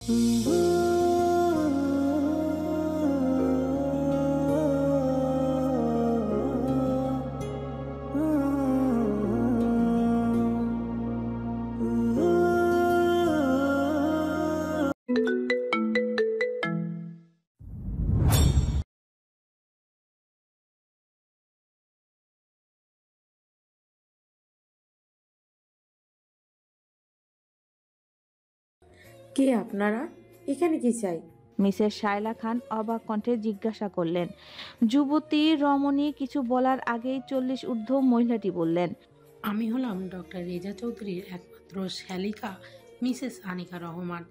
কে আপনারা? এখানে কি চাই? মিসেস শায়লা খান অবাক কণ্ঠে জিজ্ঞাসা করলেন। যুবতী রমণী কিছু বলার আগেই 40 ঊর্ধ্ব মহিলাটি বললেন, আমি হলাম ডক্টর রেজা চৌধুরীর একমাত্র শ্যালিকা মিসেস আনিকা রহমান।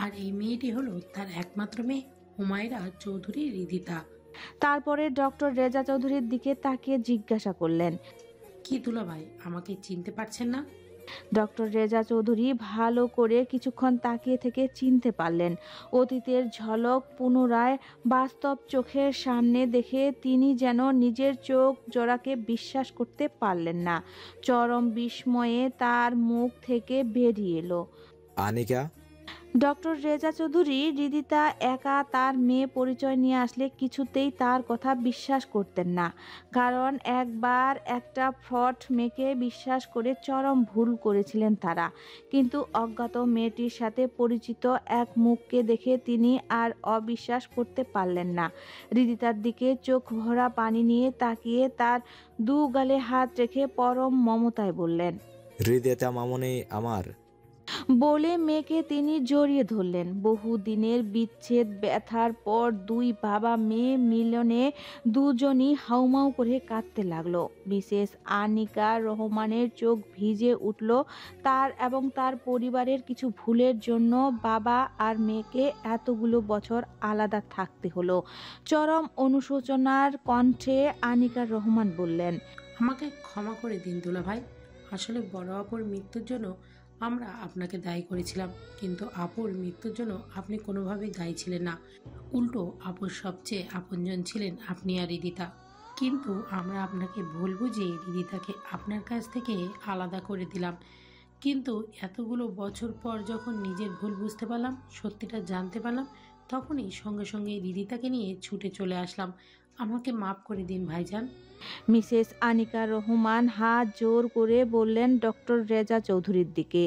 আর এই মেয়েটি হলো তার একমাত্র মেয়ে হুমায়রা চৌধুরী রিদিতা। তারপরে ডক্টর রেজা চৌধুরীর দিকে তাকিয়ে জিজ্ঞাসা করলেন, কি দুলা ভাই, আমাকে চিনতে পারছেন না? ডক্টর রেজা চৌধুরী ভালো করে কিছুক্ষণ তাকিয়ে থেকে চিনতে পারলেন। অতীতের ঝলক পুনরায় বাস্তব চোখের সামনে দেখে তিনি যেন নিজের চোখ জোড়াকে বিশ্বাস করতে পারলেন না। চরম বিস্ময়ে তার মুখ থেকে বেরিয়ে এলো, আনিকা? ডক্টর রেজা চৌধুরী রিদিতা একা তার মেয়ে পরিচয় নিয়ে আসলে কিছুতেই তার কথা বিশ্বাস করতেন না। কারণ একবার একটা ফ্রড মেয়েকে বিশ্বাস করে চরম ভুল করেছিলেন তারা। কিন্তু অজ্ঞাত মেয়েটির সাথে পরিচিত এক মুখকে দেখে তিনি আর অবিশ্বাস করতে পারলেন না। রিদিতার দিকে চোখ ভরা পানি নিয়ে তাকিয়ে তার দু গালে হাত রেখে পরম মমতায় বললেন, হৃদয়তা মামনি আমার। বলে মেয়েকে তিনি জড়িয়ে ধরলেন। বহুদিনের বিচ্ছেদ ব্যথার পর দুই বাবা মেয়ে মিলনে দুজনই হাউমাউ করে কাঁদতে লাগলো। মিসেস আনিকা রহমানের চোখ ভিজে উঠল। তার এবং তার পরিবারের কিছু ভুলের জন্য বাবা আর মেয়েকে এতগুলো বছর আলাদা থাকতে হলো। চরম অনুশোচনার কণ্ঠে আনিকা রহমান বললেন, আমাকে ক্ষমা করে দিন দুলা ভাই। আসলে বড় আপুর মৃত্যুর জন্য আমরা আপনাকে দায়ী করেছিলাম, কিন্তু আপুর মৃত্যুর জন্য আপনি কোনোভাবেই দায়ী ছিলেন না। উল্টো আপুর সবচেয়ে আপনজন ছিলেন আপনি আর রিদিতা। কিন্তু আমরা আপনাকে ভুল বুঝিয়ে রিদিতাকে আপনার কাছ থেকে আলাদা করে দিলাম। কিন্তু এতগুলো বছর পর যখন নিজের ভুল বুঝতে পারলাম, সত্যিটা জানতে পারলাম, তখনই সঙ্গে সঙ্গে রিদিতাকে নিয়ে ছুটে চলে আসলাম। আমাকে মাফ করে দিন ভাইজান। মিসেস আনিকা রহমান হাত জোর করে বললেন ডক্টর রেজা চৌধুরীর দিকে।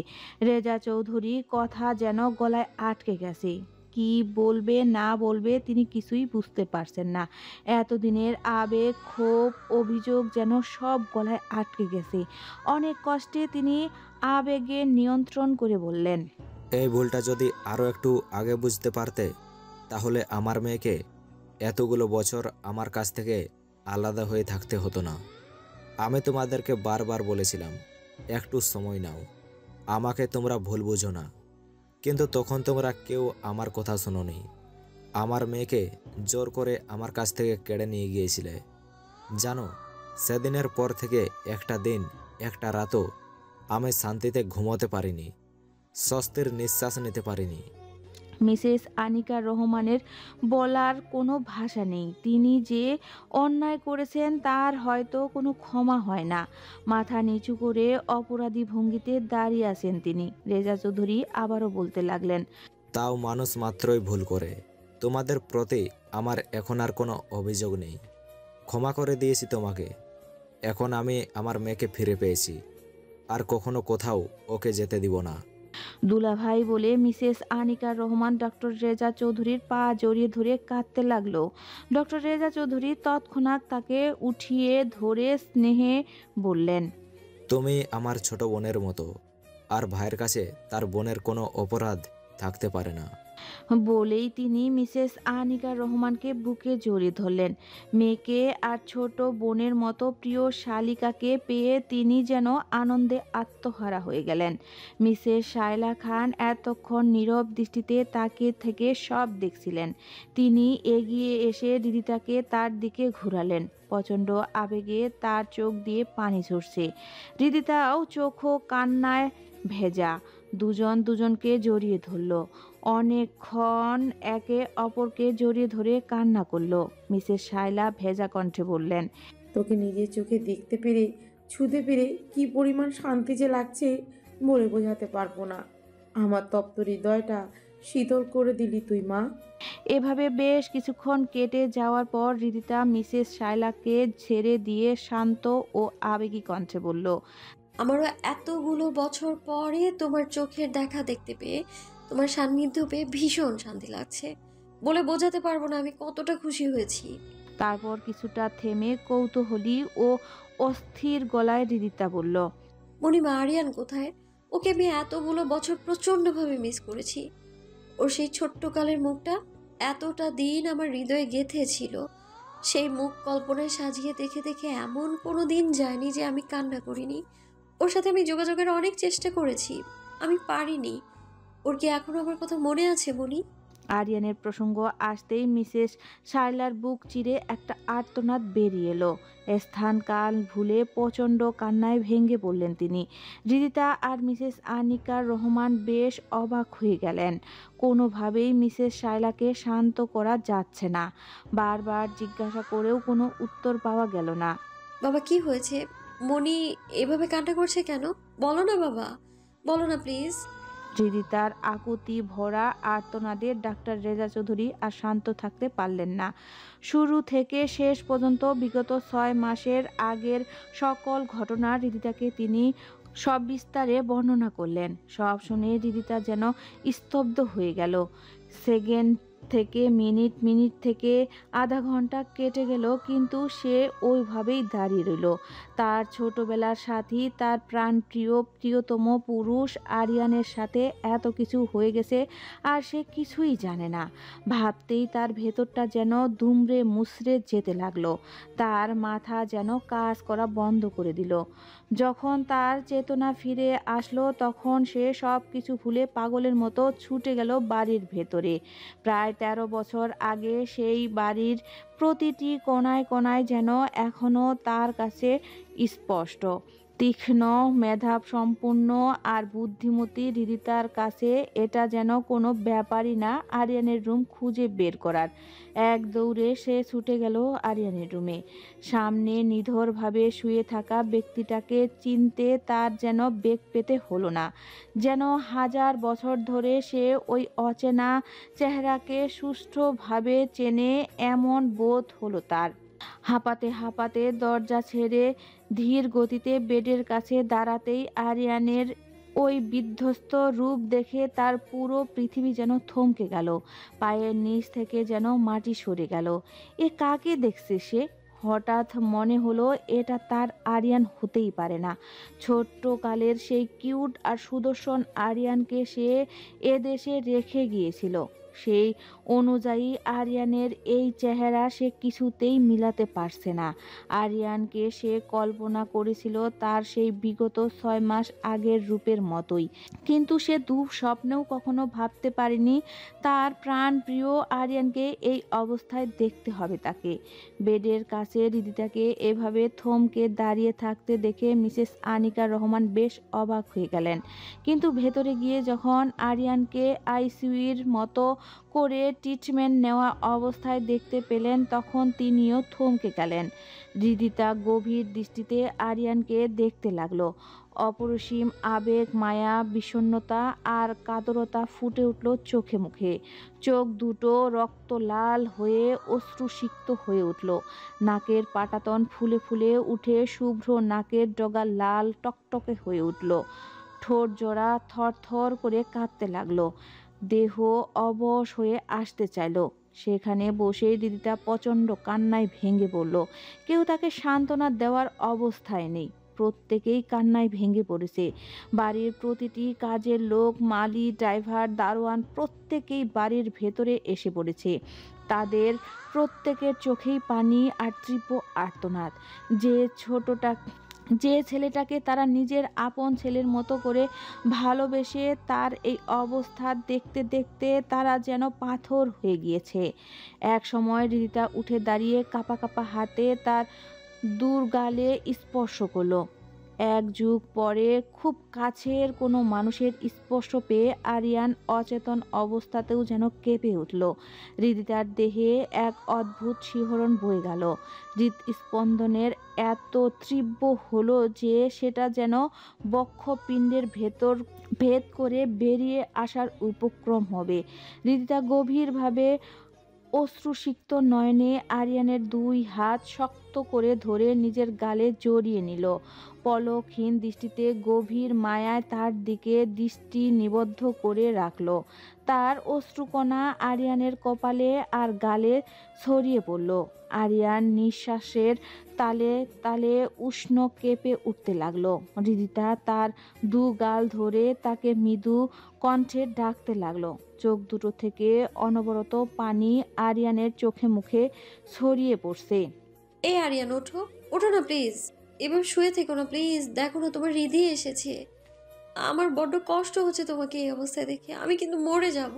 রেজা চৌধুরী কথা যেন গলায় আটকে গেছে। কি বলবে না বলবে তিনি কিছুই বুঝতে পারছেন না। এতদিনের আবেগ, ক্ষোভ, অভিযোগ যেন সব গলায় আটকে গেছে। অনেক কষ্টে তিনি আবেগে নিয়ন্ত্রণ করে বললেন, এই ভুলটা যদি আরও একটু আগে বুঝতে পারতে, তাহলে আমার মেয়েকে এতগুলো বছর আমার কাছ থেকে আলাদা হয়ে থাকতে হতো না। আমি তোমাদেরকে বারবার বলেছিলাম একটু সময় নাও, আমাকে তোমরা ভুল বুঝো না। কিন্তু তখন তোমরা কেউ আমার কথা শোনোনি। আমার মেয়েকে জোর করে আমার কাছ থেকে কেড়ে নিয়ে গিয়েছিলে। জানো, সেদিনের পর থেকে একটা দিন একটা রাতও আমি শান্তিতে ঘুমোতে পারিনি, স্বস্তির নিঃশ্বাস নিতে পারিনি। মিসেস আনিকা রহমানের বলার কোনো ভাষা নেই। তিনি যে অন্যায় করেছেন তার হয়তো কোনো ক্ষমা হয় না। মাথা নিচু করে অপরাধী ভঙ্গিতে দাঁড়িয়ে আছেন তিনি। রেজা চৌধুরী আবারও বলতে লাগলেন, তাও মানুষ মাত্রই ভুল করে। তোমাদের প্রতি আমার এখন আর কোনো অভিযোগ নেই। ক্ষমা করে দিয়েছি তোমাকে। এখন আমি আমার মেয়েকে ফিরে পেয়েছি, আর কখনো কোথাও ওকে যেতে দিব না। দুলাভাই বলে মিসেস আনিকা রহমান ডক্টর রেজা চৌধুরীর পা জড়িয়ে ধরে কাঁদতে লাগলো। ডক্টর রেজা চৌধুরী তৎক্ষণাৎ তাকে উঠিয়ে ধরে স্নেহে বললেন, তুমি আমার ছোট বোনের মতো, আর ভাইয়ের কাছে তার বোনের কোনো অপরাধ থাকতে পারে না। বলেই তিনি মিসেস আনিকা রহমানকে বুকে জড়িয়ে ধরলেন। মেয়েকে আর ছোট বোনের মতো প্রিয় শালিকাকে পেয়ে তিনি যেন আনন্দে আত্মহারা হয়ে গেলেন। মিসেস শায়লা খান এতক্ষণ নীরব দৃষ্টিতে তাকিয়ে থেকে সব দেখছিলেন। তিনি এগিয়ে এসে রিদিতাকে তার দিকে ঘুরালেন। প্রচণ্ড আবেগে তার চোখ দিয়ে পানি ঝরছে। রিদিতাও চোখ ও কান্নায় ভেজা। দুজন দুজনকে জড়িয়ে ধরল। অনেকক্ষণ একে অপরকে জড়িয়ে ধরে কান্না করলো। মিসেস শায়লা ভেজা কণ্ঠে বললেন, তোকে নিজের চোখে দেখতে পেরে, ছুঁতে পেরে কি পরিমাণ শান্তি যে লাগছে বলে বোঝাতে পারবো না। আমার তপ্ত হৃদয়টা শীতল করে দিলি তুই মা। এভাবে বেশ কিছুক্ষণ কেটে যাওয়ার পর রিদিতা মিসেস শায়লাকে ছেড়ে দিয়ে শান্ত ও আবেগী কণ্ঠে বলল, আমারও এতগুলো বছর পরে তোমার চোখের দেখা দেখতে পেয়ে, তোমার সান্নিধ্য পেয়ে ভীষণ শান্তি লাগছে। বলে বোঝাতে পারবো না আমি কতটা খুশি হয়েছি। তারপর কিছুটা থেমে কৌতূহলী ও অস্থির গলায় রিদিতা বলল, মণিমা, আরিয়ান কোথায়? ওকে আমি এতগুলো বছর প্রচন্ডভাবে মিস করেছি। ওর সেই ছোট্ট কালের মুখটা এতটা দিন আমার হৃদয়ে গেঁথে ছিল। সেই মুখ কল্পনায় সাজিয়ে দেখে দেখে এমন কোনো দিন যায়নি যে আমি কান্না করিনি। ওর সাথে আমি যোগাযোগের অনেক চেষ্টা করেছি, আমি পারিনি। ওর কি এখনো আমার কথা মনে আছে মনি? আরিয়ানের প্রসঙ্গ আসতেই মিসেস শায়লার বুক চিরে একটা আর্তনাদ বেরিয়ে এলো। স্থান কাল ভুলে প্রচণ্ড কান্নায় ভেঙে পড়লেন তিনি। রিদিতা আর মিসেস আনিকা রহমান বেশ অবাক হয়ে গেলেন। কোনোভাবেই মিসেস শায়লাকে শান্ত করা যাচ্ছে না। বারবার জিজ্ঞাসা করেও কোনো উত্তর পাওয়া গেল না। বাবা, কি হয়েছে? মনি এভাবে কান্না করছে কেন? বলো না বাবা, বলো না প্লিজ। রিদিতার আকুতি ভরা আর্তনাদে ডাক্তার রেজা চৌধুরী আর শান্ত থাকতে পারলেন না। শুরু থেকে শেষ পর্যন্ত বিগত 6 মাসের আগের সকল ঘটনা রিদিতাকে তিনি সবিস্তারে বর্ণনা করলেন। সব শুনে রিদিতা যেন স্তব্ধ হয়ে গেল। সেকেন্ড থেকে মিনিট, মিনিট থেকে আধা ঘন্টা কেটে গেল, কিন্তু সে ওইভাবেই দাঁড়িয়ে রইল। তার ছোটবেলার সাথী, তার প্রাণপ্রিয় প্রিয়তম পুরুষ আরিয়ানের সাথে এত কিছু হয়ে গেছে আর সে কিছুই জানে না। ভাবতেই তার ভেতরটা যেন দুমড়ে মুচড়ে যেতে লাগলো। তার মাথা যেন কাজ করা বন্ধ করে দিল। যখন তার চেতনা ফিরে আসলো তখন সে সব কিছু ভুলে পাগলের মতো ছুটে গেল বাড়ির ভেতরে। প্রায় 13 বছর আগে সেই বাড়ির প্রতিটি কোণায় কোণায় যেন এখনো তার কাছে স্পষ্ট। তীক্ষ্ণ, মেধাসম্পন্ন আর বুদ্ধিমতী রিদিতার কাছে এটা যেন কোনো ব্যাপারই না আরিয়ানের রুম খুঁজে বের করার। এক দৌড়ে সে ছুটে গেল আরিয়ানের রুমে। সামনে নিথরভাবে শুয়ে থাকা ব্যক্তিটাকে চিনতে তার যেন বেগ পেতে হলো না। যেন হাজার বছর ধরে সে ওই অচেনা চেহারাকে সুষ্ঠুভাবে চেনে এমন বোধ হলো তার। হাঁপাতে হাঁপাতে দরজা ছেড়ে ধীর গতিতে বেডের কাছে দাঁড়াতেই আরিয়ানের ওই বিধ্বস্ত রূপ দেখে তার পুরো পৃথিবী যেন থমকে গেল। পায়ের নিচ থেকে যেন মাটি সরে গেল। এ কাকে দেখছে সে? হঠাৎ মনে হলো এটা তার আরিয়ান হতেই পারে না। ছোট্ট কালের সেই কিউট আর সুদর্শন আরিয়ানকে সে এদেশে রেখে গিয়েছিল। সেই অনুযায়ী আরিয়ানের এই চেহারা সে কিছুতেই মিলাতে পারছে না। আরিয়ানকে সে কল্পনা করেছিল তার সেই বিগত 6 মাস আগের রূপের মতোই, কিন্তু সে দুঃস্বপ্নেও কখনো ভাবতে পারেনি তার প্রাণ প্রিয় আরিয়ানকে এই অবস্থায় দেখতে হবে তাকে। বেডের কাছে রিদিতাকে এভাবে থমকে দাঁড়িয়ে থাকতে দেখে মিসেস আনিকা রহমান বেশ অবাক হয়ে গেলেন। কিন্তু ভেতরে গিয়ে যখন আরিয়ানকে আইসিইউর মতো করে ট্রিটমেন্ট নেওয়া অবস্থায় দেখতে পেলেন তখন তিনিও থমকে গেলেন। রিদিতা গভীর দৃষ্টিতে আরিয়ানকে দেখতে লাগলো। অপরিসীম আবেগ, মায়া, বিষণ্ণতা আর কাতরতা ফুটে উঠল চোখে মুখে। চোখ দুটো রক্ত লাল হয়ে অশ্রুসিক্ত হয়ে উঠল। নাকের পাটাতন ফুলে ফুলে উঠে শুভ্র নাকের ডগা লাল টকটকে হয়ে উঠল। ঠোঁট জোড়া থরথর করে কাঁপতে লাগলো। দেহ অবশ হয়ে আসতে চাইল। সেখানে বসেই রিদিতা প্রচণ্ড কান্নায় ভেঙে পড়ল। কেউ তাকে সান্ত্বনা দেওয়ার অবস্থায় নেই। প্রত্যেকেই কান্নায় ভেঙে পড়েছে। বাড়ির প্রতিটি কাজের লোক, মালি, ড্রাইভার, দারোয়ান প্রত্যেকেই বাড়ির ভেতরে এসে পড়েছে। তাদের প্রত্যেকের চোখেই পানি আর তীব্র আর্তনাদ। যে ছেলেটাকে তারা নিজের আপন ছেলের মতো করে ভালোবেসে তার এই অবস্থা দেখতে দেখতে তারা যেন পাথর হয়ে গিয়েছে। এক সময় রিদিতা উঠে দাঁড়িয়ে কাঁপা কাঁপা হাতে তার দুর্গালে স্পর্শ করলো। এক যুগ পরে খুব কাছের কোনো মানুষের স্পর্শ পেয়ে আরিয়ান অচেতন অবস্থাতেও যেন কেঁপে উঠল। হৃদিতার দেহে এক অদ্ভুত শিহরণ বয়ে গেল। হৃদস্পন্দনের এত তীব্র হলো যে সেটা যেন বক্ষপিণ্ডের ভেতর ভেদ করে বেরিয়ে আসার উপক্রম হবে। হৃদিতা গভীরভাবে অশ্রুসিক্ত নয়নে আরিয়ানের দুই হাত শক্ত করে ধরে নিজের গালে জড়িয়ে নিল। পলকহীন দৃষ্টিতে গভীর মায়ায় তার দিকে দৃষ্টি নিবদ্ধ করে রাখল। তার অশ্রুকণা আরিয়ানের কপালে আর গালে ছড়িয়ে পড়ল। আরিয়ান নিঃশ্বাসের তালে তালে উষ্ণ কেঁপে উঠতে লাগলো। হৃদিতা তার দু গাল ধরে তাকে মৃদু কণ্ঠে ডাকতে লাগলো। চোখ দুটো থেকে অনবরত পানি আরিয়ানের চোখে মুখে ছড়িয়ে পড়ছে। এই আরিয়ান, ওঠো, ওঠো না প্লিজ। এবার শুয়ে থেকো না প্লিজ। দেখো না তোমার হৃদি এসেছে। আমার বড্ড কষ্ট হচ্ছে তোমাকে এই অবস্থায় দেখে। আমি কিন্তু মরে যাব।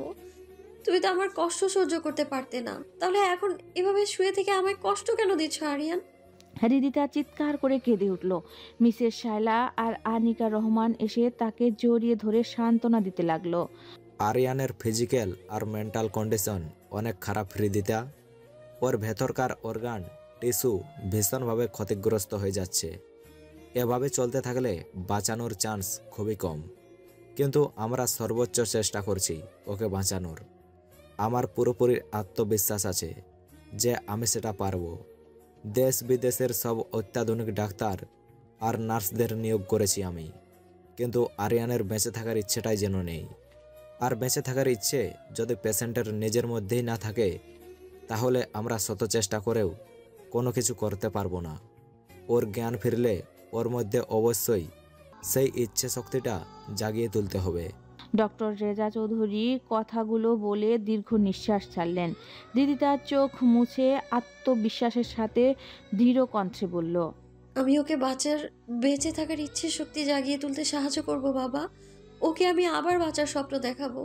তুমি তো আমার কষ্ট সহ্য করতে পারতে না, তাহলে এখন এভাবে শুয়ে থেকে আমায় কষ্ট কেন দিচ্ছ আরিয়ান? হৃদিতা চিৎকার করে কেঁদে উঠল। মিসেস শায়লা আর আনিকা রহমান এসে তাকে জড়িয়ে ধরে সান্ত্বনা দিতে লাগলো। আরিয়ানের ফিজিক্যাল আর মেন্টাল কন্ডিশন অনেক খারাপ হৃদিতা। ওর ভেতরকার অর্গান টিস্যু ভীষণভাবে ক্ষতিগ্রস্ত হয়ে যাচ্ছে। এভাবে চলতে থাকলে বাঁচানোর চান্স খুবই কম, কিন্তু আমরা সর্বোচ্চ চেষ্টা করছি ওকে বাঁচানোর। আমার পুরোপুরি আত্মবিশ্বাস আছে যে আমি সেটা পারবো। দেশ বিদেশের সব অত্যাধুনিক ডাক্তার আর নার্সদের নিয়োগ করেছি আমি, কিন্তু আরিয়ানের বেঁচে থাকার ইচ্ছেটাই যেন নেই। আর বেঁচে থাকার ইচ্ছে যদি পেশেন্টের নিজের মধ্যেই না থাকে, তাহলে আমরা শত চেষ্টা করেও কোনো কিছু করতে পারবো না। ওর জ্ঞান ফিরলে ওর মধ্যে অবশ্যই সেই ইচ্ছে শক্তিটা জাগিয়ে তুলতে হবে। ডক্টর রেজা চৌধুরী কথাগুলো বলে দীর্ঘ নিঃশ্বাস ছাড়লেন। দিদি তার চোখ মুছে আত্মবিশ্বাসের সাথে দৃঢ় কণ্ঠে বলল, আমি ওকে বেঁচে থাকার ইচ্ছে শক্তি জাগিয়ে তুলতে সাহায্য করব বাবা। ওকে আমি আবার বাঁচার স্বপ্ন দেখাবো।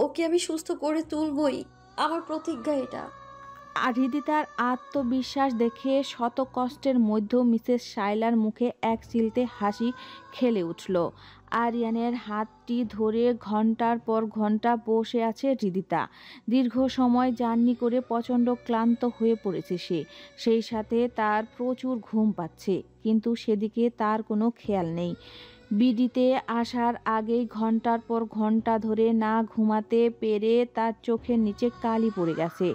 ওকে আমি সুস্থ করে তুলবই। আমার প্রতিজ্ঞা এটা। আর হৃদিতার আত্মবিশ্বাস দেখে শত কষ্টের মধ্যেও মিসেস শায়লার মুখে এক চিলতে হাসি খেলে উঠল। আরিয়ানের হাতটি ধরে ঘন্টার পর ঘন্টা বসে আছে হৃদিতা। দীর্ঘ সময় জার্নি করে প্রচণ্ড ক্লান্ত হয়ে পড়েছে সে। সেই সাথে তার প্রচুর ঘুম পাচ্ছে, কিন্তু সেদিকে তার কোনো খেয়াল নেই। বিডিতে আসার আগেই ঘন্টার পর ঘন্টা ধরে না ঘুমাতে পেরে তার চোখের নিচে কালি পড়ে গেছে।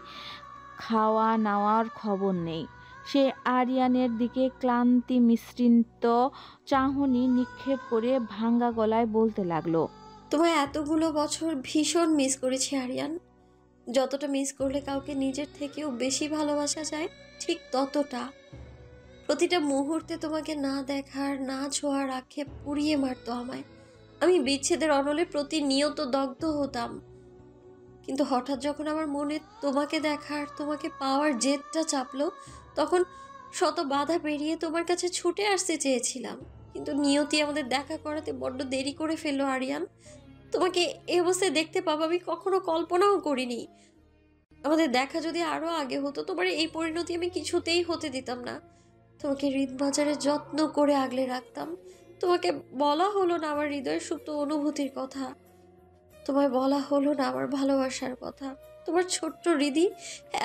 খাওয়া নাওয়ার খবর নেই। সে আরিয়ানের দিকে ক্লান্তি মিশ্রিত চাহনি নিক্ষেপ করে ভাঙ্গা গলায় বলতে লাগলো, তোমায় এতগুলো বছর ভীষণ মিস করেছি আরিয়ান। যতটা মিস করলে কাউকে নিজের থেকেও বেশি ভালোবাসা যায়, ঠিক ততটা। প্রতিটা মুহূর্তে তোমাকে না দেখার, না ছোঁয়ার আক্ষেপ পুড়িয়ে মারতো আমায়। আমি বিচ্ছেদের অনলে প্রতিনিয়ত দগ্ধ হতাম। কিন্তু হঠাৎ যখন আমার মনে তোমাকে দেখার, তোমাকে পাওয়ার জেদটা চাপলো, তখন শত বাধা পেরিয়ে তোমার কাছে ছুটে আসতে চেয়েছিলাম। কিন্তু নিয়তি আমাদের দেখা করাতে বড্ড দেরি করে ফেললো আরিয়ান। তোমাকে এই অবস্থায় দেখতে পাবো আমি কখনো কল্পনাও করিনি। আমাদের দেখা যদি আরো আগে হতো, তোমার এই পরিণতি আমি কিছুতেই হতে দিতাম না। তোমাকে হৃদবাজারে যত্ন করে আগলে রাখতাম। তোমাকে বলা হলো না আমার হৃদয়ের সুপ্ত অনুভূতির কথা। তোমায় বলা হলো না আমার ভালোবাসার কথা। তোমার ছোট্ট হৃদি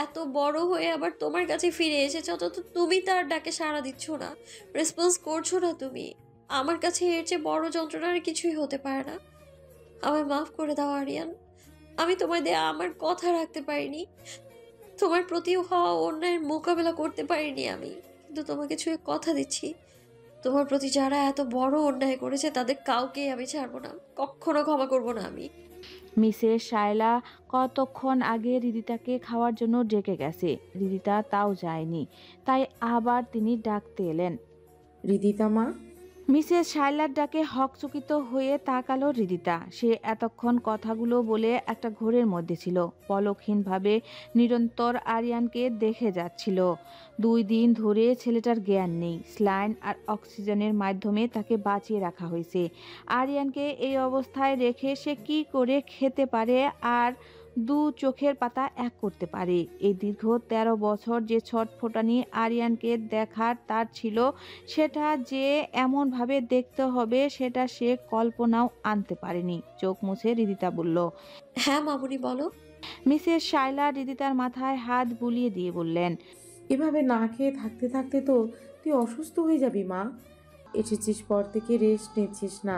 এত বড় হয়ে আবার তোমার কাছে ফিরে এসেছে, অথচ তুমি তার ডাকে সাড়া দিচ্ছ না, রেসপন্স করছো না তুমি। আমার কাছে এর চেয়ে বড় যন্ত্রণার কিছুই হতে পারে না। আমায় মাফ করে দাও আরিয়ান। আমি তোমায় দেয়া আমার কথা রাখতে পারিনি। তোমার প্রতি হওয়া অন্যায়ের মোকাবেলা করতে পারিনি আমি। কিন্তু তোমাকে ছুঁয়ে কথা দিচ্ছি, তোমার প্রতি যারা এত বড় অন্যায় করেছে তাদের কাউকেই আমি ছাড়বো না, কখনো ক্ষমা করবো না আমি। মিসেস শায়লা কতক্ষণ আগে হৃদিতাকে খাওয়ার জন্য ডেকে গেছে। হৃদিতা তাও যায়নি, তাই আবার তিনি ডাকতে এলেন। হৃদিতা মা। মিসেস শায়লার ডাকে হকচকিত হয়ে তাকালো হৃদিতা। সে এতক্ষণ কথাগুলো বলে একটা ঘোরের মধ্যে ছিল, পলকহীনভাবে নিরন্তর আরিয়ানকে দেখে যাচ্ছিল। 2 দিন ধরে ছেলেটার জ্ঞান নেই। স্যালাইন আর অক্সিজেনের মাধ্যমে তাকে বাঁচিয়ে রাখা হয়েছে। আরিয়ানকে এই অবস্থায় রেখে সে কি করে খেতে পারে আর দু চোখের পাতা এক করতে পারে। এই দীর্ঘ ১৩ বছর যে ছটফটানি আরিয়ানকে দেখার তার ছিল, সেটা যে এমনভাবে দেখতে হবে সেটা সে কল্পনাও আনতে পারেনি। চোখ মুছে রিদিতা বলল। হ্যাঁ মামুনি বলো। মিসেস শায়লা রিদিতার মাথায় হাত বুলিয়ে দিয়ে বললেন, এভাবে না খেয়ে থাকতে থাকতে তো তুই অসুস্থ হয়ে যাবি মা। এসেছিস পর থেকে রেস্ট নিচ্ছিস না,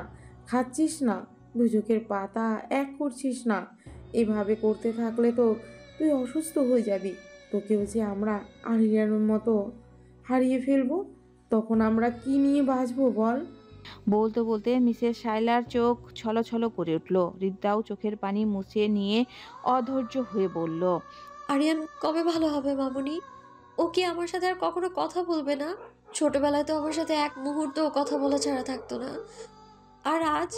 খাচ্ছিস না, দু চোখের পাতা এক করছিস না। এভাবে করতে থাকলে তো তুই অসুস্থ হয়ে যাবি। তোকেও যে আমরা আরিয়ানের মতো হারিয়ে ফেলবো, তখন আমরা কি নিয়ে বাঁচবো বল? বলতে বলতে মিসেস শায়লার চোখ ছলছল করে উঠল। রিদিতাও চোখের পানি মুছে নিয়ে অধৈর্য হয়ে বলল, আরিয়ান কবে ভালো হবে মামুনি? ও কি আমার সাথে আর কখনো কথা বলবে না? ছোটবেলায় তো আমার সাথে এক মুহূর্তও কথা বলা ছাড়া থাকতো না। আর আজ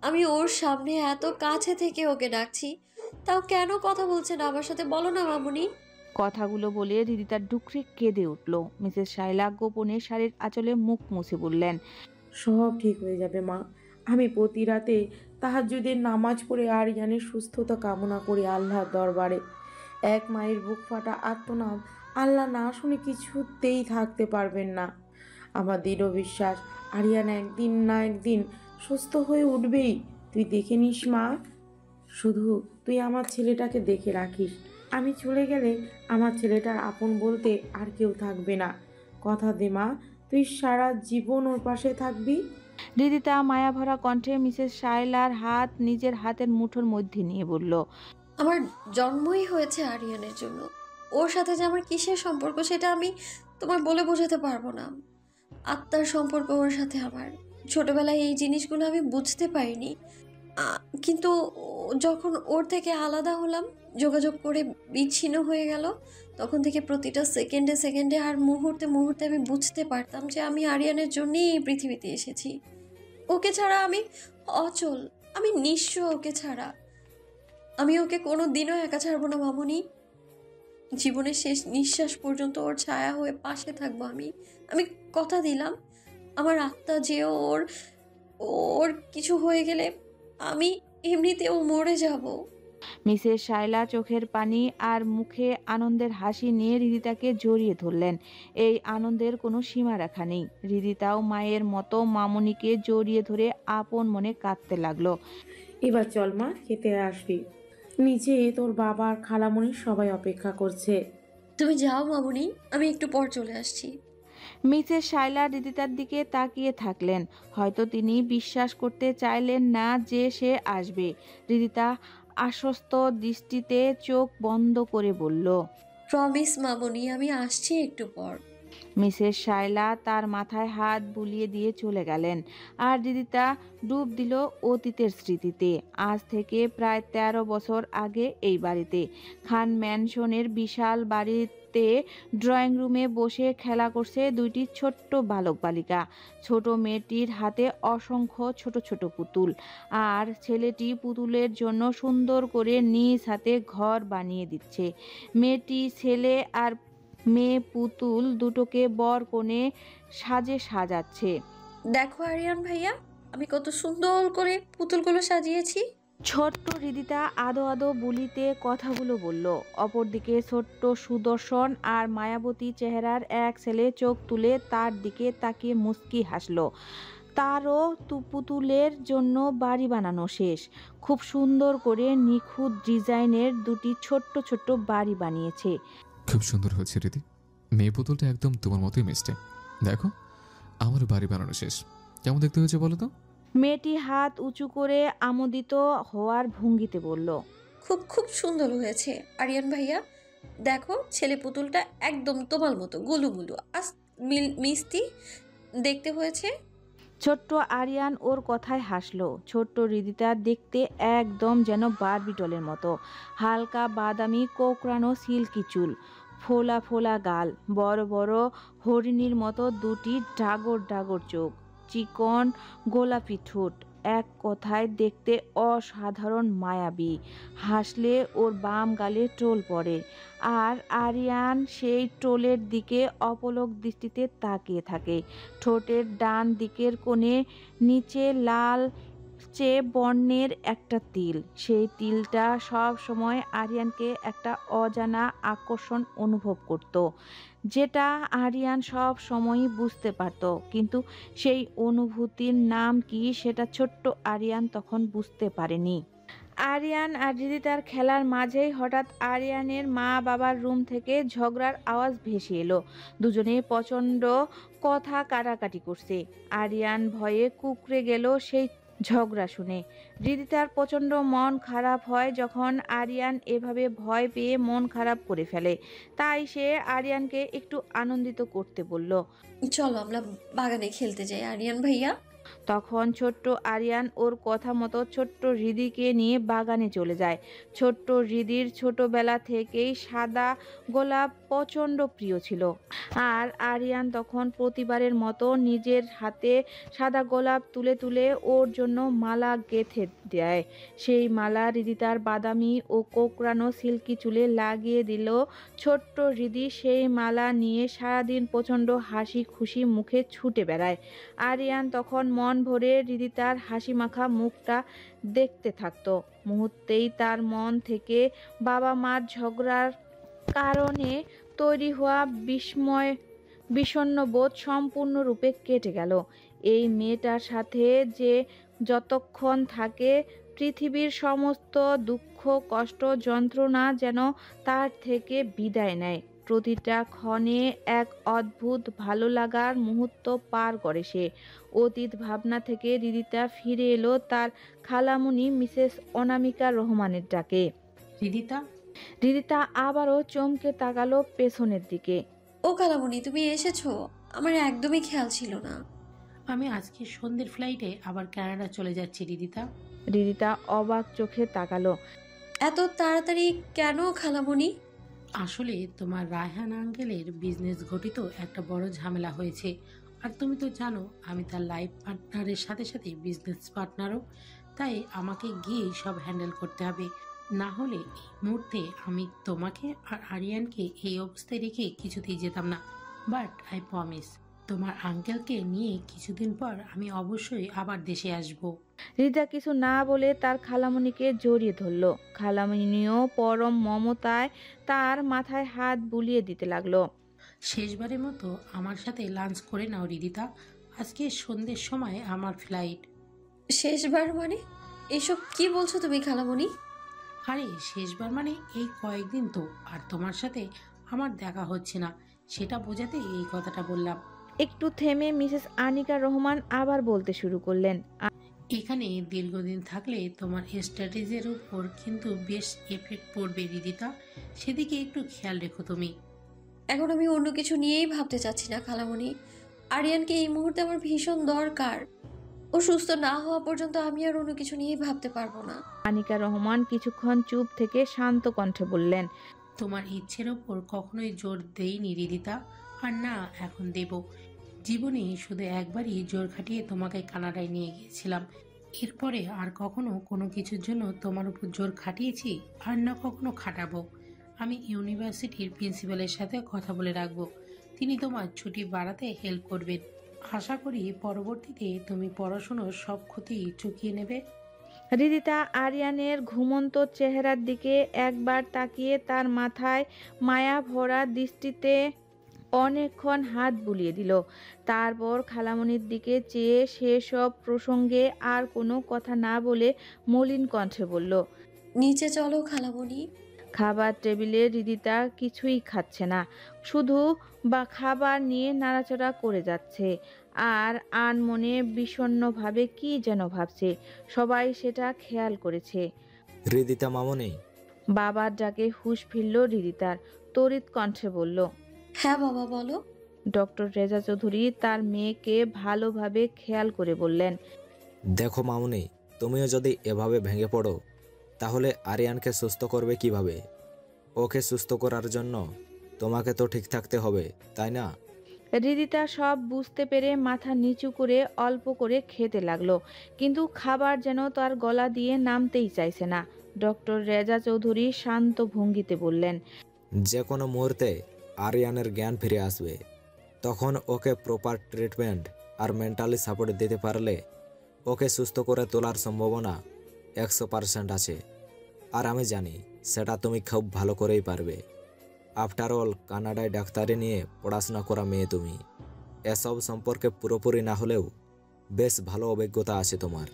আমি ওর সামনে এত কাছে থেকে ওকে ডাকছি, তাও কেন কথা বলছে না আমার সাথে? বলো না মামুনি। কথাগুলো বলে রিদিতা ডুকরে কেঁদে উঠল। মিসেস শায়লা গোপনে শাড়ির আঁচলে মুখ মুছে বললেন, সব ঠিক হয়ে যাবে মা। আমি প্রতি রাতে তাহাজ্জুদের নামাজ পড়ে আরিয়ানের সুস্থতা কামনা করি আল্লাহর দরবারে। এক মায়ের বুক ফাটা আর্তনাদ আল্লাহ না শুনে কিছুতেই থাকতে পারবেন না। আমার দৃঢ় বিশ্বাস আরিয়ান একদিন না একদিন সুস্থ হয়ে উঠবেই। তুই দেখে নিস মা, শুধু তুই আমার ছেলেটাকে দেখে রাখিস। আমি চলে গেলে আমার ছেলেটার আপন বলতে আর কেউ থাকবে না। কথা দে মা, তুই সারা জীবন ওর পাশে থাকবি। রিদিতা মায়াভরা কণ্ঠে মিসেস শায়লার হাত নিজের হাতের মুঠোর মধ্যে নিয়ে বলল, আমার জন্মই হয়েছে আরিয়ানের জন্য। ওর সাথে যে আমার কিসের সম্পর্ক সেটা আমি তোমার বলে বোঝাতে পারবো না। আত্মার সম্পর্ক ওর সাথে আমার। ছোটবেলায় এই জিনিসগুলো আমি বুঝতে পারিনি, কিন্তু যখন ওর থেকে আলাদা হলাম, যোগাযোগ করে বিচ্ছিন্ন হয়ে গেল, তখন থেকে প্রতিটা সেকেন্ডে সেকেন্ডে আর মুহূর্তে মুহূর্তে আমি বুঝতে পারতাম যে আমি আরিয়ানের জন্যই এই পৃথিবীতে এসেছি। ওকে ছাড়া আমি অচল, আমি নিঃস্ব ওকে ছাড়া। আমি ওকে কোনো দিনও একা ছাড়বো না মামুনি। জীবনের শেষ নিঃশ্বাস পর্যন্ত ওর ছায়া হয়ে পাশে থাকবো আমি। আমি কথা দিলাম, আমার আত্মা যে ওর ওর কিছু হয়ে গেলে আমি এমনিতেও মরে যাব। মিসেস শায়লা চোখের পানি আর মুখে আনন্দের হাসি নিয়ে রিদিতাকে জড়িয়ে ধরলেন। এই আনন্দের কোনো সীমা রেখা নেই। রিদিতাও মায়ের মতো মামুনিকে জড়িয়ে ধরে আপন মনে কাঁদতে লাগলো। এবার চল মা, খেতে আসবি। নিচে তোর বাবার খালামণির সবাই অপেক্ষা করছে। তুমি যাও মামুনি, আমি একটু পর চলে আসছি। মিসেস শায়লা রিদিতার দিকে তাকিয়ে থাকলেন। হয়তো তিনি বিশ্বাস করতে চাইলেন না যে সে আসবে। রিদিতা আশ্বস্ত দৃষ্টিতে চোখ বন্ধ করে বলল, প্রমিস মামুনি, আমি আসছি একটু পর। মিসেস শায়লা তার মাথায় হাত বুলিয়ে দিয়ে চলে গেলেন। আর রিদিতা ডুব দিল অতীতের স্মৃতিতে। আজ থেকে প্রায় ১৩ বছর আগে এই বাড়িতে, খান ম্যানশনের বিশাল বাড়িতে ড্রয়িং রুমে বসে খেলা করছে দুইটি ছোট্ট বালক বালিকা। ছোট মেয়েটির হাতে অসংখ্য ছোট ছোট পুতুল, আর ছেলেটি পুতুলের জন্য সুন্দর করে নিজ হাতে ঘর বানিয়ে দিচ্ছে। মেয়েটি ছেলে আর মেয়ে পুতুল দুটোকে বর কনে সাজাচ্ছে। দেখো আরিয়ান ভাইয়া, আমি কত সুন্দর করে পুতুলগুলো সাজিয়েছি। ছোট্ট হৃদিতা আদো আদো বুলিতে কথাগুলো বলল। অপরদিকে ছোট্ট সুদর্শন আর মায়াবতী চেহারার এক ছেলে চোখ তুলে তার দিকে তাকিয়ে মুচকি হাসল। তারও পুতুলের জন্য বাড়ি বানানো শেষ। খুব সুন্দর করে নিখুঁত ডিজাইনের দুটি ছোট্ট ছোট্ট বাড়ি বানিয়েছে। খুব সুন্দর হয়েছে রীতি, মেয়ে পুতুলটা একদম তোমার মতোই মিষ্টি। দেখো, আমার বাড়ি বানানো শেষ। কেমন দেখতে হয়েছে বলো তো? মেয়েটি হাত উঁচু করে আমোদিত হওয়ার ভঙ্গিতে বলল, খুব খুব সুন্দর হয়েছে আরিয়ান ভাইয়া। দেখো, ছেলে পুতুলটা একদম তোমার মতো গুলুগুলু মিষ্টি দেখতে হয়েছে। ছোট্ট আরিয়ান ওর কথায় হাসলো। ছোট্ট হৃদিতা দেখতে একদম যেন বারবি ডলের মতো। হালকা বাদামি কোঁকড়ানো সিল্কি চুল, ফোলা ফোলা গাল, বড় বড় হরিণীর মতো দুটি ডাগর ডাগর চোখ, চিকন গোলাপি ঠোঁট। এক কথায় দেখতে অসাধারণ মায়াবী। হাসলে ওর বাম গালে টোল পড়ে, আর আরিয়ান সেই টোলের দিকে অপলক দৃষ্টিতে তাকিয়ে থাকে। ঠোঁটের ডান দিকের কোণে নিচে লাল লালচে বর্ণের একটা তিল। সেই তিলটা সব সময় আরিয়ানকে একটা অজানা আকর্ষণ অনুভব করত, যেটা আরিয়ান সব সময়ই বুঝতে পারত, কিন্তু সেই অনুভূতির নাম কি সেটা ছোট্ট আরিয়ান তখন বুঝতে পারেনি। আরিয়ান আর রিদিতার খেলার মাঝেই হঠাৎ আরিয়ানের মা বাবার রুম থেকে ঝগড়ার আওয়াজ ভেসে এলো। দুজনে প্রচণ্ড কথা কাটাকাটি করছে। আরিয়ান ভয়ে কুঁকড়ে গেল সেই ঝগড়া শুনে। রিদিতার প্রচণ্ড মন খারাপ হয় যখন আরিয়ান এভাবে ভয় পেয়ে মন খারাপ করে ফেলে। তাই সে আরিয়ানকে একটু আনন্দিত করতে বলল। চলো আমরা বাগানে খেলতে যাই আরিয়ান ভাইয়া। তখন ছোট্ট আরিয়ান ওর কথা মতো ছোট্ট হৃদিকে নিয়ে বাগানে চলে যায়। ছোট্ট হৃদির ছোটবেলা থেকেই সাদা গোলাপ প্রচণ্ড প্রিয় ছিল, আর আরিয়ান তখন প্রতিবারের মতো নিজের হাতে সাদা গোলাপ তুলে তুলে ওর জন্য মালা গেঁথে দেয়। সেই মালা হৃদিতার বাদামি ও কোকড়ানো সিল্কি চুলে লাগিয়ে দিল। ছোট্ট হৃদি সেই মালা নিয়ে সারাদিন প্রচণ্ড হাসি খুশি মুখে ছুটে বেড়ায়। আরিয়ান তখন মন ভরে হৃদিতার হাসি মাখা মুখটা দেখতে থাকতো। মুহূর্তেই তার মন থেকে বাবা মার ঝগড়ার কারণে তৈরি হওয়া বিষণ্ণ বোধ সম্পূর্ণরূপে কেটে গেল। এই মেয়েটার সাথে যে যতক্ষণ থাকে পৃথিবীর সমস্ত দুঃখ কষ্ট যন্ত্রণা যেন তার থেকে বিদায় নেয়। প্রতিটা ক্ষণে এক অদ্ভুত ভালো লাগার মুহূর্ত পার করে সে। অতীত ভাবনা থেকে হৃদিতা ফিরে এলো তার খালামুনি মিসেস অনামিকা রহমানের ডাকে। রিদিতা, হৃদিতা আবারও চমকে তাকালো পেছনের দিকে। ও কালামণি, তুমি এসেছো? আমার একদমই খেয়াল ছিল না। আমি আজকে সন্ধ্যের ফ্লাইটে আবার কানাডা চলে যাচ্ছি রিদিতা। হৃদিতা অবাক চোখে তাকালো। এত তাড়াতাড়ি কেন খালামণি? আসলে তোমার রায়হান আঙ্কেলের বিজনেস ঘটিত একটা বড় ঝামেলা হয়েছে, আর তুমি তো জানো আমি তার লাইফ পার্টনারের সাথে সাথে বিজনেস পার্টনারও। তাই আমাকে গিয়ে সব হ্যান্ডেল করতে হবে, না হলে এই মুহূর্তে আমি তোমাকে আর আরিয়ানকে এই অবস্থায় রেখে কিছুতেই যেতাম না। বাট আই প্রমিস, তোমার আঙ্কেলকে নিয়ে কিছুদিন পর আমি অবশ্যই আবার দেশে আসব। হৃদিতা কিছু না বলে তার খালামণিকে জড়িয়ে ধরল। খালামণিও পরম মমতায় তার মাথায় হাত বুলিয়ে দিতে লাগলো। শেষবারের মতো আমার সাথে লাঞ্চ করে নাও রিদিতা, আজকে সন্ধ্যের সময় আমার ফ্লাইট। শেষবার মানে? এসব কি বলছো তুমি খালামণি? আরে শেষবার মানে এই কয়েকদিন তো আর তোমার সাথে আমার দেখা হচ্ছে না, সেটা বোঝাতে এই কথাটা বললাম। একটু থেমে মিসেস আনিকা রহমান আবার বলতে শুরু করলেন। এখানে দীর্ঘদিন থাকলে তোমার স্ট্র্যাটেজির উপর কিন্তু বেশ এফেক্ট পড়বে রিদিতা, সেদিকে একটু খেয়াল রেখো তুমি। এখন আমি অন্য কিছু নিয়েই ভাবতে চাচ্ছি না খালামণি। আরিয়ানকে এই মুহূর্তে আমার ভীষণ দরকার। ও সুস্থ না হওয়া পর্যন্ত আমি আর অন্য কিছু নিয়েই ভাবতে পারবো না। আনিকা রহমান কিছুক্ষণ চুপ থেকে শান্ত কণ্ঠে বললেন। তোমার ইচ্ছের ওপর কখনোই জোর দেইনি রিদিতা, আর না এখন দেব। জীবনে শুধু একবারই জোর খাটিয়ে তোমাকে কানাডায় নিয়ে গিয়েছিলাম, এরপরে আর কখনো কোনো কিছুর জন্য তোমার উপর জোর খাটিয়েছি আর না কখনো খাটাবো। আমি ইউনিভার্সিটির প্রিন্সিপালের সাথে কথা বলে রাখবো, তিনি তোমার ছুটি বাড়াতে হেল্প করবেন। আশা করি পরবর্তীতে তুমি পড়াশোনার সব ক্ষতি চুকিয়ে নেবে। হৃদিতা আরিয়ানের ঘুমন্ত চেহারার দিকে একবার তাকিয়ে তার মাথায় মায়া ভরা দৃষ্টিতে অনেকক্ষণ হাত বুলিয়ে দিল। তারপর খালামণির দিকে চেয়ে সেসব প্রসঙ্গে আর কোনো কথা না বলে মলিন কণ্ঠে বলল। নিচে চলো খালামণি। খাবার টেবিলে হৃদিতা কিছুই খাচ্ছে না, শুধু বা খাবার নিয়ে নাড়াচাড়া করে যাচ্ছে আর আনমনে বিষণ্ণভাবে কি যেন ভাবছে। সবাই সেটা খেয়াল করেছে। হৃদিতা মামনি, বাবার ডাকে হুঁশ ফিরল হৃদিতার। তড়িৎ কণ্ঠে বলল। হ্যাঁ বাবা বলো। ডক্টর রেজা চৌধুরী তার মেয়েকে ভালোভাবে খেয়াল করে বললেন। দেখো মামনি, তুমিও যদি এভাবে ভেঙে পড়ো তাহলে আরিয়ানকে সুস্থ করবে কিভাবে? ওকে সুস্থ করার জন্য তোমাকে তো ঠিক থাকতে হবে, তাই না? হৃদিতা সব বুঝতে পেরে মাথা নিচু করে অল্প করে খেতে লাগলো, কিন্তু খাবার যেন তার গলা দিয়ে নামতেই চাইছে না। ডক্টর রেজা চৌধুরী শান্ত ভঙ্গিতে বললেন। যে কোনো মুহূর্তে আরিয়ানের জ্ঞান ফিরে আসবে, তখন ওকে প্রপার ট্রিটমেন্ট আর মেন্টালি সাপোর্ট দিতে পারলে ও ওকে সুস্থ করে তোলার সম্ভাবনা 100% আছে। আর আমি জানি সেটা তুমি খুব ভালো করেই পারবে। আফটার অল কানাডায় ডাক্তারি নিয়ে পড়াশোনা করা মেয়ে তুমি। এসব সম্পর্কে পুরোপুরি না হলেও বেশ ভালো অভিজ্ঞতা আছে তোমার।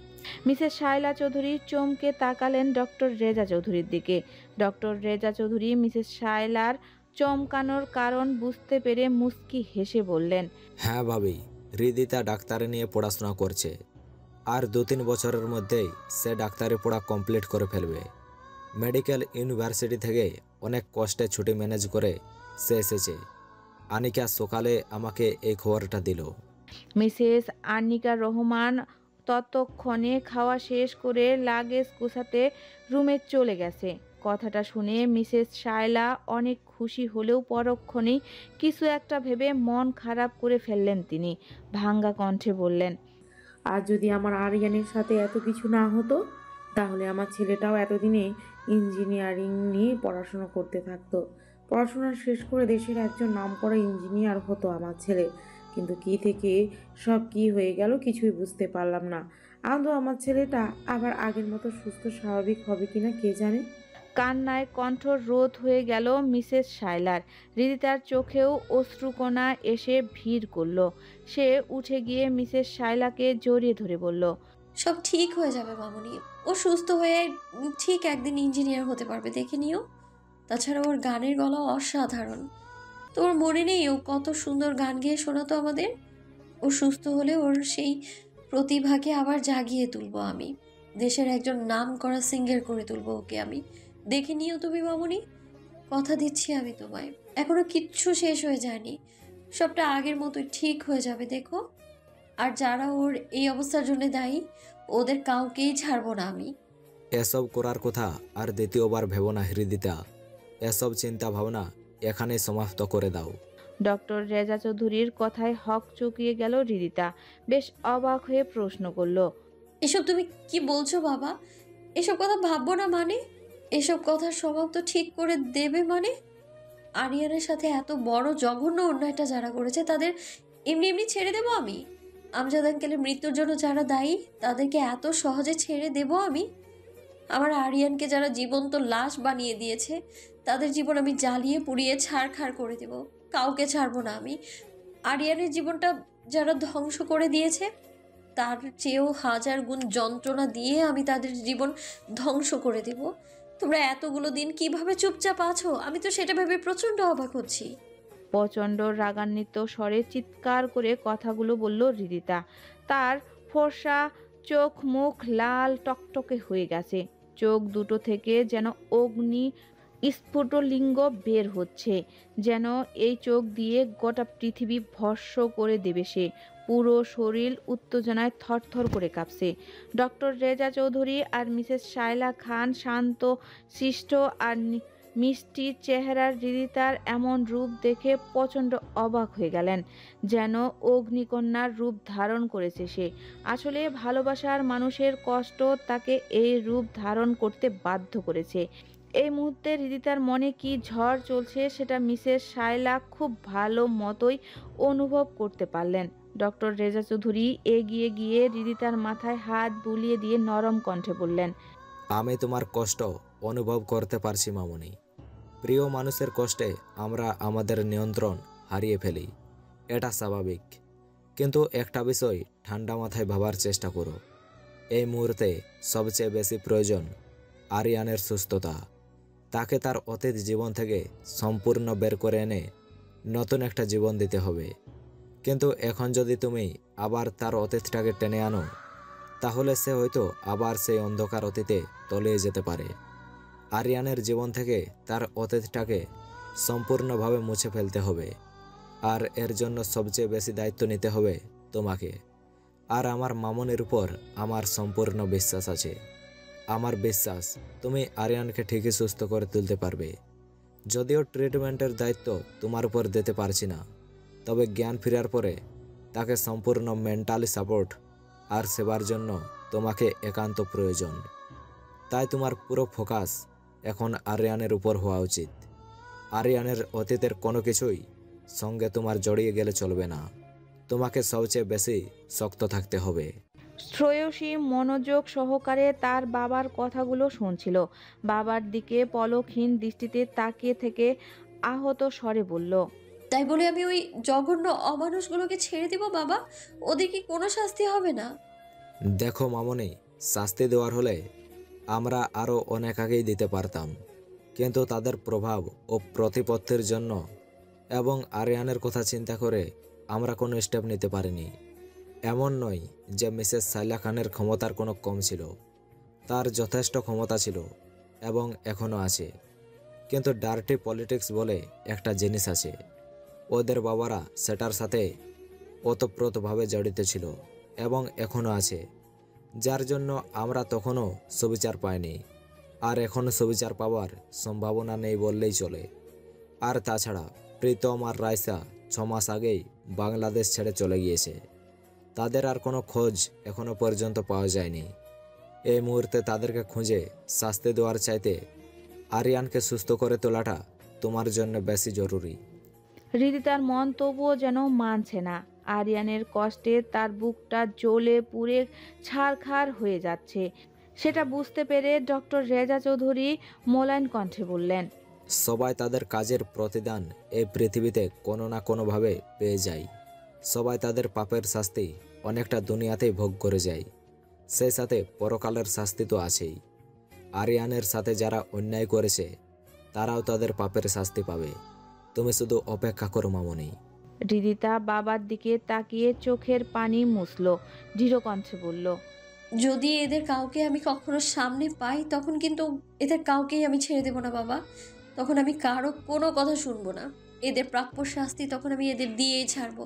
মিসেস শায়লা চৌধুরী চমকে তাকালেন ডক্টর রেজা চৌধুরীর দিকে। ডক্টর রেজা চৌধুরী মিসেস শায়লার চমকানোর কারণ বুঝতে পেরে মুস্কি হেসে বললেন, হ্যাঁ ভাবি, হৃদিতা ডাক্তারি নিয়ে পড়াশোনা করছে। আর 2-3 বছরের মধ্যেই সে ডাক্তারি পড়া কমপ্লিট করে ফেলবে। মেডিকেল ইউনিভার্সিটি থেকে অনেক কষ্টে ছুটি ম্যানেজ করে সে এসেছে। আনিকা সকালে আমাকে এই খবরটা দিল। মিসেস আনিকা রহমান ততক্ষণে খাওয়া শেষ করে লাগেজ গোছাতে রুমে চলে গেছে। কথাটা শুনে মিসেস শায়লা অনেক খুশি হলেও পরক্ষণেই কিছু একটা ভেবে মন খারাপ করে ফেললেন তিনি। ভাঙ্গা কণ্ঠে বললেন, আর যদি আমার আরিয়ানের সাথে এত কিছু না হতো, তাহলে আমার ছেলেটাও এতদিনে ইঞ্জিনিয়ারিং নিয়ে পড়াশোনা করতে থাকতো। পড়াশোনা শেষ করে দেশের একজন নামকরা ইঞ্জিনিয়ার হতো আমার ছেলে। কিন্তু কি থেকে সব কি হয়ে গেল কিছুই বুঝতে পারলাম না। আদৌ আমার ছেলেটা আবার আগের মতো সুস্থ স্বাভাবিক হবে কিনা কে জানে। কান্নায় কণ্ঠ রোধ হয়ে গেল মিসেস শায়লার। হৃদিতার চোখেও অশ্রুকণা এসে ভিড় করল। সে উঠে গিয়ে মিসেস শায়লাকে জড়িয়ে ধরে বলল, সব ঠিক হয়ে যাবে মামুনি। ও সুস্থ হয়ে ঠিক একদিন ইঞ্জিনিয়ার হতে পারবে, দেখে নিও। তাছাড়া ওর গানের গলা অসাধারণ। তোমার মনে নেই ও কত সুন্দর গান গেয়ে শোনাতো আমাদের? ও সুস্থ হলে ওর সেই প্রতিভাকে আবার জাগিয়ে তুলবো আমি। দেশের একজন নাম করা সিঙ্গার করে তুলবো ওকে আমি। দেখে নিও তুমি মামুনি, কথা দিচ্ছি আমি তোমায়। এখনো কিচ্ছু শেষ হয়ে যায়নি, সবটা আগের মতোই ঠিক হয়ে যাবে, দেখো। আর যারা ওর এই অবস্থার জন্য দায়ী, ওদের কাউকেই ছাড়বো না আমি। এসব করার কথা আর দ্বিতীয়বার ভেবো না হৃদিতা। এসব চিন্তা ভাবনা এখানেই সমাপ্ত করে দাও। ডক্টর রেজা চৌধুরীর কথায় হক চুকিয়ে গেল হৃদিতা। বেশ অবাক হয়ে প্রশ্ন করল, এসব তুমি কি বলছো বাবা? এসব কথা ভাববো না মানে? এসব কথার সমাপ্ত ঠিক করে দেবে মানে? আরিয়ানের সাথে এত বড় জঘন্য অন্যায়টা যারা করেছে তাদের এমনি এমনি ছেড়ে দেবো আমি? আমজাদ আঙ্কেলের মৃত্যুর জন্য যারা দায়ী তাদেরকে এত সহজে ছেড়ে দেবো আমি? আমার আরিয়ানকে যারা জীবন্ত লাশ বানিয়ে দিয়েছে তাদের জীবন আমি জ্বালিয়ে পুড়িয়ে ছাড়খাড় করে দেব। কাউকে ছাড়বো না আমি। আরিয়ানের জীবনটা যারা ধ্বংস করে দিয়েছে তার চেয়েও 1000 গুণ যন্ত্রণা দিয়ে আমি তাদের জীবন ধ্বংস করে দেব। তোমরা এতগুলো দিন কিভাবে চুপচাপ আছো আমি তো সেটা ভেবে প্রচন্ড অবাক হচ্ছি। প্রচণ্ড রাগান্বিত স্বরে চিৎকার করে কথাগুলো বলল হৃদিতা। তার ফর্সা চোখ মুখ লাল টকটকে হয়ে গেছে। চোখ দুটো থেকে যেন অগ্নি স্ফুটলিঙ্গ বের হচ্ছে। যেন এই চোখ দিয়ে গোটা পৃথিবী ভস্ম করে দেবে সে। পুরো শরীর উত্তেজনায় থরথর করে কাঁপছে। ডক্টর রেজা চৌধুরী আর মিসেস শায়লা খান শান্ত শিষ্ট আর মিষ্টি চেহারার হৃদিতার এমন রূপ দেখে প্রচণ্ড অবাক হয়ে গেলেন। যেন অগ্নিকন্যার রূপ ধারণ করেছে সে। আসলে ভালোবাসার মানুষের কষ্ট তাকে এই রূপ ধারণ করতে বাধ্য করেছে। এই মুহূর্তে হৃদিতার মনে কি ঝড় চলছে সেটা মিসেস শায়লা খুব ভালো মতোই অনুভব করতে পারলেন। ডক্টর রেজা চৌধুরী এগিয়ে গিয়ে হৃদিতার মাথায় হাত বুলিয়ে দিয়ে নরম কণ্ঠে বললেন, আমি তোমার কষ্ট অনুভব করতে পারছি মামুনি। প্রিয় মানুষের কষ্টে আমরা আমাদের নিয়ন্ত্রণ হারিয়ে ফেলি, এটা স্বাভাবিক। কিন্তু একটা বিষয় ঠান্ডা মাথায় ভাবার চেষ্টা করো। এই মুহূর্তে সবচেয়ে বেশি প্রয়োজন আরিয়ানের সুস্থতা। তাকে তার অতীত জীবন থেকে সম্পূর্ণ বের করে এনে নতুন একটা জীবন দিতে হবে। কিন্তু এখন যদি তুমি আবার তার অতীতটাকে টেনে আনো, তাহলে সে হয়তো আবার সেই অন্ধকার অতীতে তলিয়ে যেতে পারে। আরিয়ানের জীবন থেকে তার অতীতটাকে সম্পূর্ণভাবে মুছে ফেলতে হবে। আর এর জন্য সবচেয়ে বেশি দায়িত্ব নিতে হবে তোমাকে। আর আমার মামুনির উপর আমার সম্পূর্ণ বিশ্বাস আছে। আমার বিশ্বাস তুমি আরিয়ানকে ঠিকই সুস্থ করে তুলতে পারবে। যদিও ট্রিটমেন্টের দায়িত্ব তোমার উপর দিতে পারছি না, তবে জ্ঞান ফেরার পরে তাকে সম্পূর্ণ মেন্টালি সাপোর্ট আর সেবার জন্য তোমাকে একান্ত প্রয়োজন। তাই তোমার পুরো ফোকাস এখন আরিয়ানের উপর হওয়া উচিত। আরিয়ানের অতীতের কোনো কিছুই সঙ্গে তোমার জড়িয়ে গেলে চলবে না। তোমাকে সবচেয়ে বেশি শক্ত থাকতে হবে। শ্রেয়সী মনোযোগ সহকারে তার বাবার কথাগুলো শুনছিল। বাবার দিকে পলকহীন দৃষ্টিতে তাকিয়ে থেকে আহত স্বরে বলল, তাই বলে আমি ওই জঘন্য অমানুষগুলোকে ছেড়ে দিব বাবা? ওদের কি কোনো শাস্তি হবে না? দেখো মামনি, শাস্তি দেওয়ার হলে আমরা আরও অনেক আগেই দিতে পারতাম, কিন্তু তাদের প্রভাব ও প্রতিপত্তির জন্য এবং আরিয়ানের কথা চিন্তা করে আমরা কোনো স্টেপ নিতে পারিনি। এমন নয় যে মিসেস সাইলা খানের ক্ষমতার কোনো কম ছিল, তার যথেষ্ট ক্ষমতা ছিল এবং এখনও আছে। কিন্তু ডার্টি পলিটিক্স বলে একটা জিনিস আছে, ওদের বাবারা সেটার সাথে ওতপ্রোতভাবে জড়িত ছিল এবং এখনও আছে, যার জন্য আমরা তখনও সুবিচার পাইনি, আর এখনও সুবিচার পাওয়ার সম্ভাবনা নেই বললেই চলে। আর তাছাড়া প্রীতম আর রাইসা 6 মাস আগেই বাংলাদেশ ছেড়ে চলে গিয়েছে, তাদের আর কোনো খোঁজ এখনও পর্যন্ত পাওয়া যায়নি। এই মুহূর্তে তাদেরকে খুঁজে শাস্তি দেওয়ার চাইতে আরিয়ানকে সুস্থ করে তোলাটা তোমার জন্য বেশি জরুরি। হৃদিতার মন তবুও যেন মানছে না। আরিয়ানের কষ্টে তার বুকটা জ্বলে পুড়ে ছারখার হয়ে যাচ্ছে। সেটা বুঝতে পেরে ডক্টর রেজা চৌধুরী মোলায়েম কণ্ঠে বললেন, সবাই তাদের কাজের প্রতিদান এই পৃথিবীতে কোনো না কোনোভাবে পেয়ে যায়। সবাই তাদের পাপের শাস্তি অনেকটা দুনিয়াতেই ভোগ করে যায়, সেই সাথে পরকালের শাস্তি তো আছেই। আরিয়ানের সাথে যারা অন্যায় করেছে তারাও তাদের পাপের শাস্তি পাবে। তুমি শুধু অপেক্ষা করো মামনি। হৃদিতা বাবার দিকে তাকিয়ে চোখের পানি মুছল, দৃঢ় কণ্ঠে বলল, যদি এদের কাউকে আমি কখনো সামনে পাই তখন কিন্তু এদের কাউকেই আমি ছেড়ে দেব না বাবা। তখন আমি কারো কোনো কথা শুনবো না। এদের প্রাপ্য শাস্তি তখন আমি এদের দিয়েই ছাড়বো।